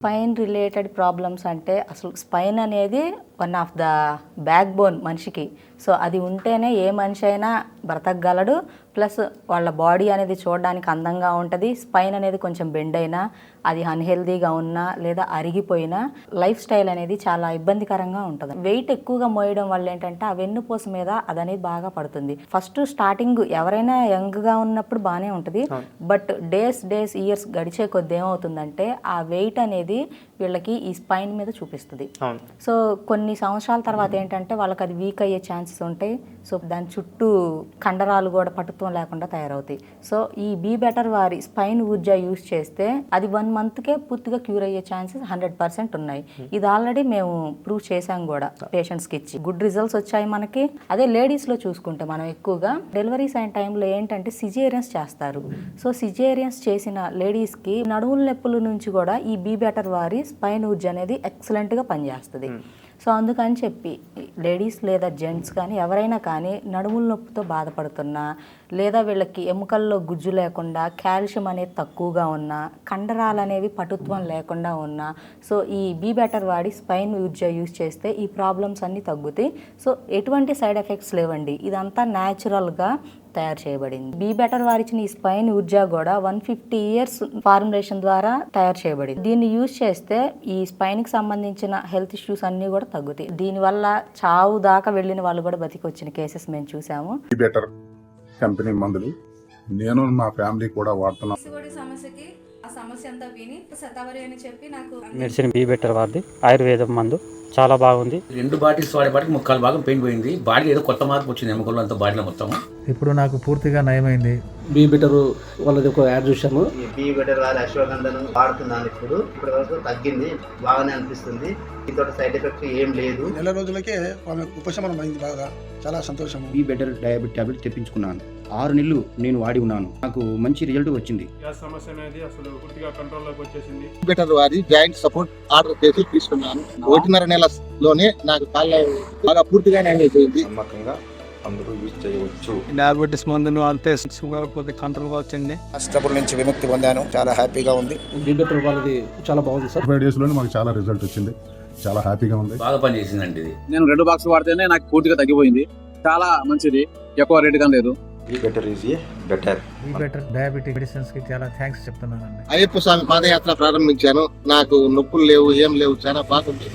Spine related problems అంటే అసలు spine అనేది one of the back bone మనిషికి. సో అది ఉంటేనే ఏ మనిషి అయినా బ్రతకగలడు. ప్లస్ వాళ్ళ బాడీ అనేది చూడడానికి అందంగా ఉంటుంది. స్పైన్ అనేది కొంచెం బెండ్ అయినా, అది అన్హెల్దీగా ఉన్నా లేదా అరిగిపోయినా లైఫ్ స్టైల్ అనేది చాలా ఇబ్బందికరంగా ఉంటుంది. వెయిట్ ఎక్కువగా మోయడం వల్ల ఏంటంటే ఆ వెన్నుపూస మీద అది అనేది బాగా పడుతుంది. ఫస్ట్ స్టార్టింగ్ ఎవరైనా యంగ్గా ఉన్నప్పుడు బాగానే ఉంటుంది. బట్ డేస్ ఇయర్స్ గడిచే కొద్ది ఏమవుతుందంటే ఆ వెయిట్ అనేది వీళ్ళకి ఈ స్పైన్ మీద చూపిస్తుంది. సో కొన్ని సంవత్సరాల తర్వాత ఏంటంటే వాళ్ళకి అది వీక్ అయ్యే ఛాన్సెస్ ఉంటాయి. సో దాని చుట్టూ కండరాలు కూడా పటుత్వం లేకుండా తయారవుతాయి. సో ఈ బీ బెటర్ వారి స్పైన్ ఊర్జా యూజ్ చేస్తే అది 1 monthకే పూర్తిగా క్యూర్ అయ్యే ఛాన్సెస్ 100% ఉన్నాయి. ఇది ఆల్రెడీ మేము ప్రూవ్ చేసాం కూడా పేషెంట్స్కి ఇచ్చి. గుడ్ రిజల్ట్స్ వచ్చాయి మనకి. అదే లేడీస్లో చూసుకుంటే మనం ఎక్కువగా డెలివరీస్ అయిన టైంలో ఏంటంటే సిజేరియన్స్ చేస్తారు. సో సిజేరియన్స్ చేసిన లేడీస్కి నడుముల నొప్పుల నుంచి కూడా ఈ బీ బెటర్ వారి స్పైన్ ఊర్జా అనేది ఎక్సలెంట్గా పనిచేస్తుంది. సో అందుకని చెప్పి లేడీస్ లేదా జెంట్స్ కానీ ఎవరైనా కానీ నడుముల నొప్పితో బాధపడుతున్నా, లేదా వీళ్ళకి ఎముకల్లో గుజ్జు లేకుండా కాల్షియం అనేది తక్కువగా ఉన్నా, కండరాలు అనేవి పటుత్వం లేకుండా ఉన్నా, సో ఈ బీ బెటర్ వాడి స్పైన్ యూజ్ చేస్తే ఈ ప్రాబ్లమ్స్ అన్నీ తగ్గుతాయి. సో ఎటువంటి సైడ్ ఎఫెక్ట్స్ లేవండి. ఇదంతా న్యాచురల్గా తయారు చేయబడింది. బీ బెటర్ వారిచ్చిన ఈ స్పైన్ ఊర్జా కూడా 150 years ఫార్ములేషన్ ద్వారా తయారు చేయబడింది. దీన్ని యూజ్ చేస్తే ఈ స్పైన్కి సంబంధించిన హెల్త్ ఇష్యూస్ అన్నీ కూడా తగ్గుతాయి. దీనివల్ల చావు దాకా వెళ్ళిన వాళ్ళు కూడా బతికి వచ్చిన కేసెస్ మేము చూసాము. బీ బెటర్ కంపెనీ మందులు నేను మా ఫ్యామిలీ కూడా వాడుతున్నాం. సమస్యకి ఆ సమస్య అంతా విని శతావరి అని చెప్పి నాకు మెడిసిన్ బీ బెటర్ వారిది ఆయుర్వేదం మందు చాలా బాగుంది. 2 బాటిల్స్ వాడేపాటికి ముక్కాలు భాగం పెయిన్ పోయింది. బాడీ ఏదో కొత్త మార్పు వచ్చింది ఎముకల్లో అంతా బాడీలో మొత్తం. ఇప్పుడు నాకు పూర్తిగా నయమైంది. బీ బెటర్ వాళ్ళది ఒక యాడ్ చూసాము. బీ బెటర్ వాళ్ళ అశ్వగంధను వాడుతున్నాను. ఇప్పుడు వరకు తగ్గింది, బాగానే అనిపిస్తుంది. దీంతో సైడ్ ఎఫెక్ట్ ఏం లేదు. నెల రోజులకే ఉపశమనం అయింది. బాగా చాలా సంతోషం. బీ బెటర్ డయాబెట్ టాబ్లెట్ తెప్పించుకున్నాను. 6 నెలలు నేను వాడి ఉన్నాను. నాకు మంచి రిజల్ట్ వచ్చింది. సమస్య అనేది అసలు పూర్తిగా కంట్రోల్లోకి వచ్చేసింది. బెటర్ వారి జాయింట్ సపోర్ట్ ఆర్డర్ చేసి తీసుకున్నాను. 1.5 నెలలోనే నాకు కాళ్ళ బాగా పూర్తిగా అయిపోయింది. నమ్మకంగా అందరూ యూజ్ చేయవచ్చు. డయాబెటీస్ మందును అంతే షుగర్ పోతే కంట్రోల్ వచ్చింది. ట్రబుల్ నుంచి విముక్తి పొందాను. చాలా హ్యాపీగా ఉంది. బీ బెటర్ వాళ్ళది చాలా బాగుంది సార్. 5 days లోనే మాకు చాలా రిజల్ట్ వచ్చింది. చాలా హ్యాపీగా ఉంది. బాగా పనిచేసిందండి ఇది. నేను 2 బాక్స్ వాడితేనే నాకు పూర్తిగా తగ్గిపోయింది. చాలా మంచిది. ఎక్కువ రేట్ గా లేదు. Be better is better. Be better diabetic medicines కి చాలా థ్యాంక్స్ చెప్తున్నానండి. అయ్యప్ప స్వామి పాదయాత్ర ప్రారంభించాను. నాకు నొప్పులు లేవు, ఏం లేవు. చాలా బాగుంది.